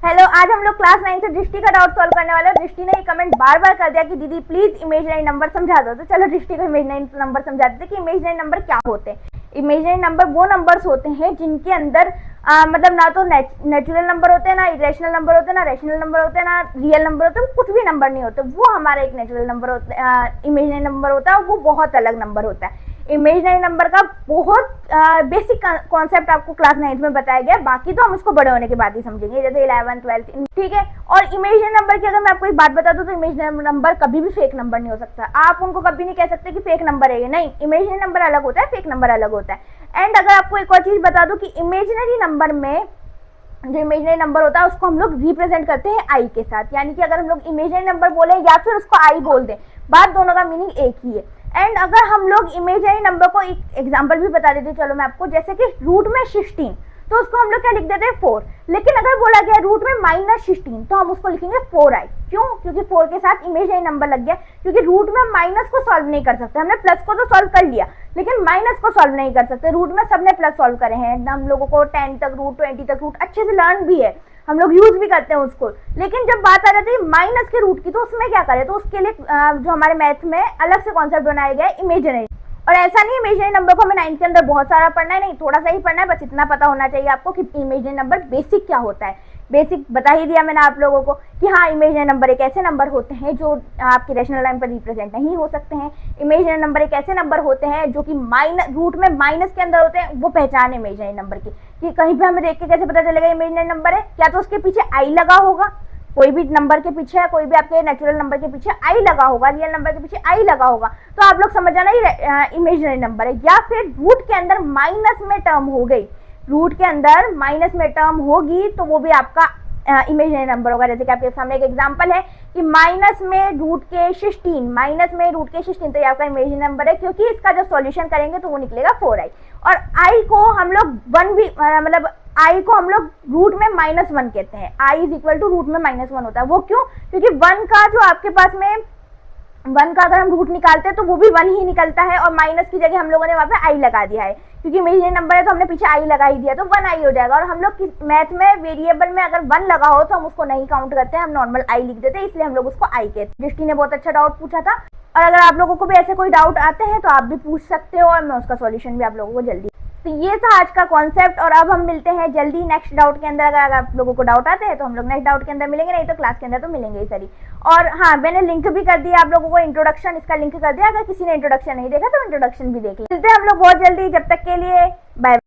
Hello, आज हम लोग क्लास 9 से दृष्टि का डाउट सॉल्व करने वाले हैं। दृष्टि ने ये कमेंट बार बार कर दिया कि दीदी प्लीज इमेजिनरी नंबर समझा दो। तो चलो दृष्टि को इमेजिनरी नंबर समझा देते कि इमेजिनरी नंबर क्या होते हैं। इमेजिनरी नंबर वो नंबर्स होते हैं जिनके अंदर मतलब ना तो नेचुरल नंबर होते हैं, ना इरेशनल नंबर होते हैं, ना रैशनल नंबर होते हैं, ना रियल नंबर होते हैं, कुछ भी नंबर नहीं होते। वो हमारा एक नेचुरल नंबर होता है, इमेजिनरी नंबर होता है, वो बहुत अलग नंबर होता है। इमेजिनरी नंबर का बहुत बेसिक कॉन्सेप्ट आपको क्लास 9 में बताया गया, बाकी तो हम उसको बड़े होने के बाद ही समझेंगे, जैसे 11th 12th, ठीक है। और इमेजिनरी नंबर की अगर मैं आपको एक बात बता दूं तो इमेजिनरी नंबर कभी भी फेक नंबर नहीं हो सकता। आप उनको कभी नहीं कह सकते कि फेक नंबर है ये, नहीं, इमेजिनरी नंबर अलग होता है, फेक नंबर अलग होता है। एंड अगर आपको एक और चीज बता दूं कि इमेजिनरी नंबर में जो इमेजिनरी नंबर होता है उसको हम लोग रिप्रेजेंट करते हैं आई के साथ, यानी कि अगर हम लोग इमेजिनरी नंबर बोले या फिर उसको आई बोल दें, बात दोनों का मीनिंग एक ही है। एंड अगर हम लोग इमेजिनरी नंबर को एक एग्जांपल भी बता देते, चलो मैं आपको, जैसे कि रूट में 16, तो उसको हम लोग क्या लिख देते हैं 4। लेकिन अगर बोला गया रूट में -16 तो हम उसको लिखेंगे 4i। क्यों? क्योंकि 4 के साथ इमेजिनरी नंबर लग गया, क्योंकि रूट में माइनस को सॉल्व नहीं कर सकते। हमने प्लस को तो सॉल्व कर लिया लेकिन माइनस को सॉल्व नहीं कर सकते। रूट में सबने प्लस सॉल्व करे हैं, हम लोगों को 10 तक रूट, 20 तक रूट अच्छे से लर्न भी है, हम लोग यूज भी करते हैं उसको। लेकिन जब बात आ जाती है माइनस के रूट की, तो उसमें क्या करें, तो उसके लिए जो हमारे मैथ में अलग से कॉन्सेप्ट बनाया गया है, इमेजिनरी। और ऐसा नहीं इमेजिनरी नंबर को हमें 9th के अंदर बहुत सारा पढ़ना है, नहीं, थोड़ा सा ही पढ़ना है, बस इतना पता होना चाहिए आपको कि इमेजिनरी नंबर बेसिक क्या होता है। बेसिक बता ही दिया मैंने आप लोगों को कि हाँ, इमेजिनरी नंबर एक ऐसे नंबर होते हैं जो आपके रैशनल लाइन पर रिप्रेजेंट नहीं हो सकते हैं। इमेजिनरी नंबर एक ऐसे नंबर होते हैं जो कि माइनस, रूट में माइनस के अंदर होते हैं। वो पहचान है इमेजिनरी नंबर की कि कहीं पे हमें देख के कैसे पता चलेगा इमेजिनरी नंबर है, क्या तो उसके पीछे आई लगा होगा, कोई भी नंबर के पीछे, कोई भी आपके नेचुरल नंबर के पीछे आई लगा होगा, रियल नंबर के पीछे आई लगा होगा, तो आप लोग समझ जाना ये इमेजिनरी नंबर है। या फिर रूट के अंदर माइनस में टर्म हो गई, रूट के अंदर माइनस में टर्म होगी तो वो भी आपका इमेजिनरी नंबर होगा। जैसे कि आपके सामने एक एग्जांपल है कि माइनस में रूट के 16, माइनस में रूट के 16, तो ये आपका इमेजिनरी नंबर है, क्योंकि इसका जब सॉल्यूशन करेंगे तो वो निकलेगा 4i। और आई को हम लोग 1 भी मतलब आई को हम लोग रूट में -1 कहते हैं। I is equal to root में -1 होता है। वो क्यों? क्योंकि 1 का जो आपके पास में 1 का अगर हम रूट निकालते हैं तो वो भी 1 ही निकलता है, और माइनस की जगह हम लोगों ने वहां पे आई लगा दिया है, क्योंकि इमेजिनरी नंबर है तो हमने पीछे आई लगा ही दिया, तो 1i हो जाएगा। और हम लोग मैथ में वेरिएबल में अगर 1 लगा हो तो हम उसको नहीं काउंट करते हैं, हम नॉर्मल आई लिख देते हैं, इसलिए हम लोग उसको आई कहते हैं। दृष्टि ने बहुत अच्छा डाउट पूछा था, और अगर आप लोगों को भी ऐसे कोई डाउट आते हैं तो आप भी पूछ सकते हो, और मैं उसका सॉल्यूशन भी आप लोगों को जल्दी। तो ये था आज का कॉन्सेप्ट, और अब हम मिलते हैं जल्दी नेक्स्ट डाउट के अंदर। अगर आप लोगों को डाउट आते हैं तो हम लोग नेक्स्ट डाउट के अंदर मिलेंगे, नहीं तो क्लास के अंदर तो मिलेंगे ही सही। और हाँ, मैंने लिंक भी कर दिया आप लोगों को, इंट्रोडक्शन, इसका लिंक कर दिया, अगर किसी ने इंट्रोडक्शन नहीं देखा तो इंट्रोडक्शन भी देख लें। मिलते हैं हम लोग बहुत जल्दी, जब तक के लिए बाय।